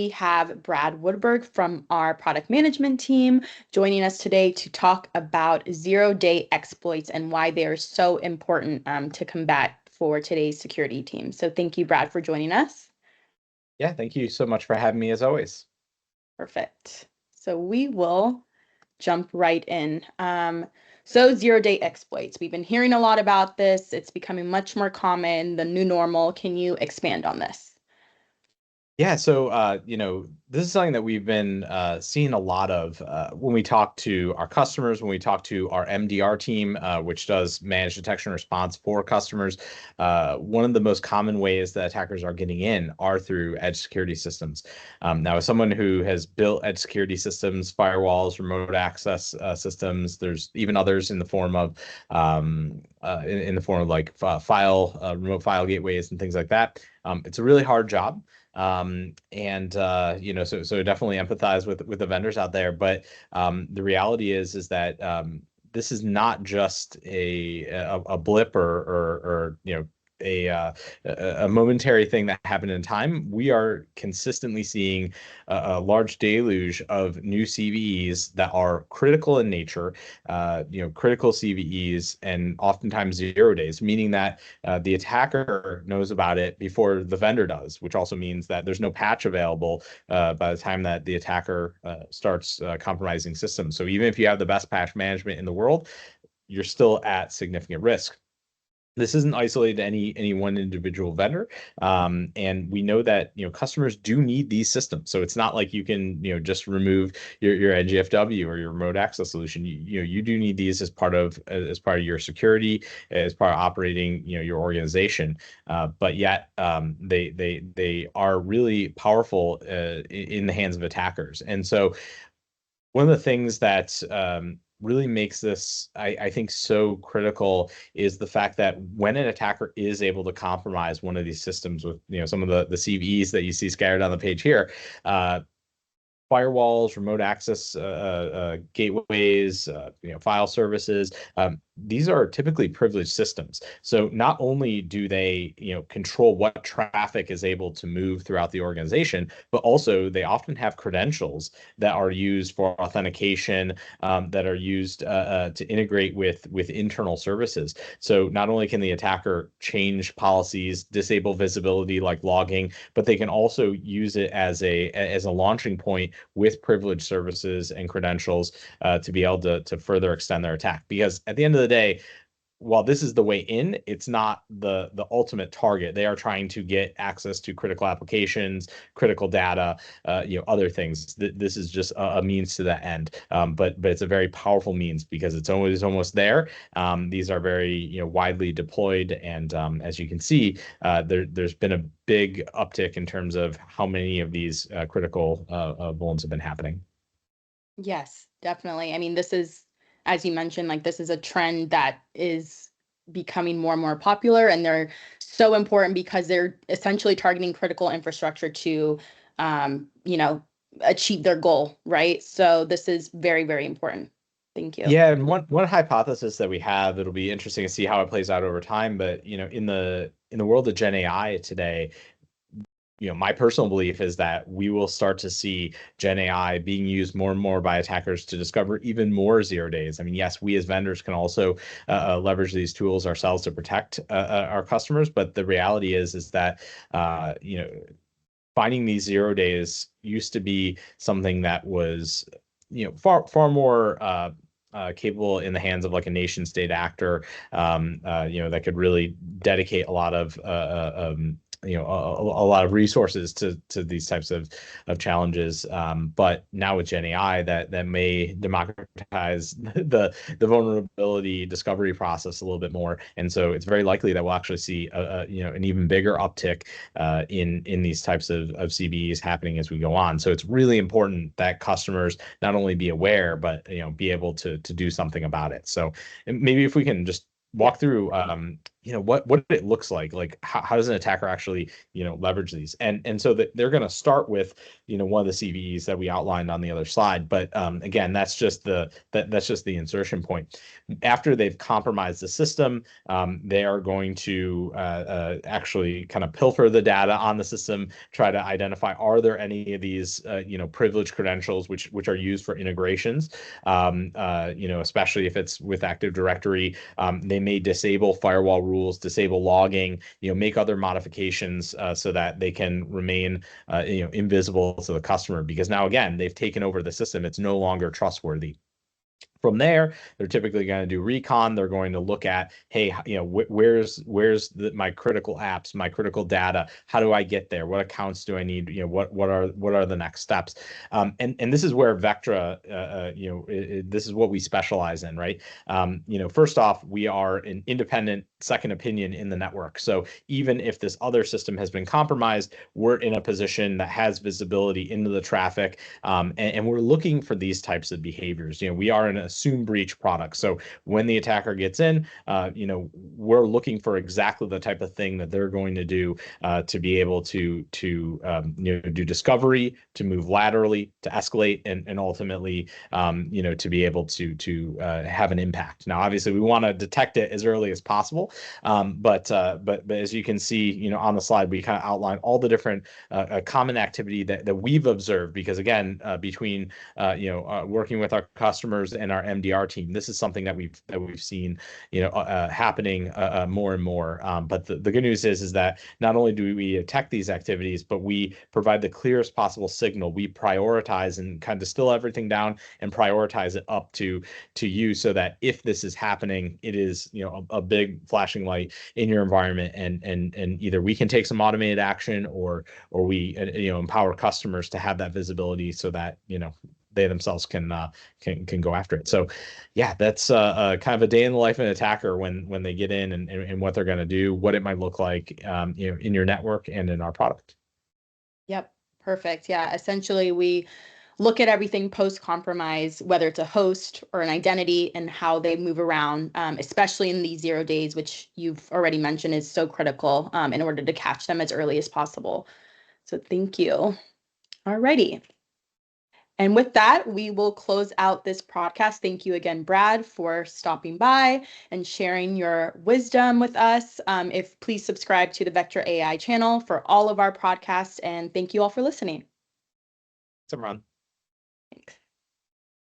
We have Brad Woodberg from our product management team joining us today to talk about zero-day exploits and why they are so important to combat for today's security team. So thank you, Brad, for joining us. Yeah, thank you so much for having me as always. Perfect. So we will jump right in. So zero-day exploits. We've been hearing a lot about this. It's becoming much more common, the new normal. Can you expand on this? Yeah, so this is something that we've been seeing a lot of when we talk to our customers, when we talk to our MDR team, which does managed detection and response for customers. One of the most common ways that attackers are getting in are through edge security systems. Now, as someone who has built edge security systems, firewalls, remote access systems, there's even others in the form of like remote file gateways and things like that. It's a really hard job. So definitely empathize with the vendors out there. But the reality is that this is not just a blip or a momentary thing that happened in time. We are consistently seeing a large deluge of new CVEs that are critical in nature, critical CVEs, and oftentimes 0 days, meaning that the attacker knows about it before the vendor does, which also means that there's no patch available by the time that the attacker starts compromising systems. So even if you have the best patch management in the world, you're still at significant risk. This isn't isolated to any one individual vendor, and we know that customers do need these systems. So it's not like you can just remove your NGFW or your remote access solution. You do need these as part of your security, as part of operating your organization. But yet they are really powerful in the hands of attackers. And so one of the things that really makes this, I think, so critical is the fact that when an attacker is able to compromise one of these systems with some of the CVEs that you see scattered on the page here, firewalls, remote access gateways, file services. These are typically privileged systems. So not only do they, control what traffic is able to move throughout the organization, but also they often have credentials that are used for authentication, that are used to integrate with internal services. So not only can the attacker change policies, disable visibility like logging, but they can also use it as a launching point with privileged services and credentials to be able to further extend their attack. Because at the end of the day, while this is the way in, it's not the ultimate target. They are trying to get access to critical applications, critical data, other things. This is just a means to that end. But it's a very powerful means because it's almost there. These are very widely deployed, and as you can see, there's been a big uptick in terms of how many of these critical vulns have been happening. Yes, definitely. I mean, this is, as you mentioned, like this is a trend that is becoming more and more popular, and they're so important because they're essentially targeting critical infrastructure to, achieve their goal, right? So this is very, very important. Thank you. Yeah, and one hypothesis that we have, it'll be interesting to see how it plays out over time. But in the world of Gen AI today, my personal belief is that we will start to see Gen AI being used more and more by attackers to discover even more 0 days. I mean, yes, we as vendors can also leverage these tools ourselves to protect our customers, but the reality is that finding these 0 days used to be something that was far more capable in the hands of like a nation state actor, that could really dedicate a lot of a lot of resources to these types of challenges. But now with Gen AI, that may democratize the vulnerability discovery process a little bit more, and so it's very likely that we'll actually see an even bigger uptick in these types of CVEs happening as we go on. So it's really important that customers not only be aware, but be able to do something about it. So maybe if we can just walk through what it looks like how does an attacker actually leverage these, and so that they're going to start with one of the CVEs that we outlined on the other slide. But again, that's just the insertion point. After they've compromised the system, they are going to actually kind of pilfer the data on the system, try to identify, are there any of these privileged credentials which are used for integrations, especially if it's with Active Directory. They may disable firewall rules, disable logging, make other modifications so that they can remain invisible to the customer, because now again they've taken over the system. It's no longer trustworthy. From there, they're typically going to do recon. They're going to look at, hey, where's my critical apps, my critical data? How do I get there? What accounts do I need? What are the next steps? And this is where Vectra, this is what we specialize in, right? First off, we are an independent second opinion in the network. So even if this other system has been compromised, we're in a position that has visibility into the traffic, and we're looking for these types of behaviors. We are an assume breach product. So when the attacker gets in, we're looking for exactly the type of thing that they're going to do to be able to do discovery, to move laterally, to escalate, and ultimately, to be able to have an impact. Now, obviously, we want to detect it as early as possible, but as you can see, on the slide, we kind of outline all the different common activity that we've observed. Because again, between working with our customers and our MDR team, this is something that we've seen happening more and more. But the good news is that not only do we detect these activities, but we provide the clearest possible signal. We prioritize and kind of distill everything down and prioritize it up to you, so that if this is happening, it is a big flashing light in your environment, and either we can take some automated action, or we empower customers to have that visibility so that they themselves can go after it. So yeah, that's kind of a day in the life of an attacker when they get in, and what they're going to do, what it might look like in your network and in our product. Yep. Perfect. Yeah. Essentially, we look at everything post-compromise, whether it's a host or an identity, and how they move around, especially in these 0 days, which you've already mentioned is so critical in order to catch them as early as possible. So thank you. Alrighty. And with that, we will close out this podcast. Thank you again, Brad, for stopping by and sharing your wisdom with us. Please subscribe to the Vectra AI channel for all of our podcasts, and thank you all for listening. Simran.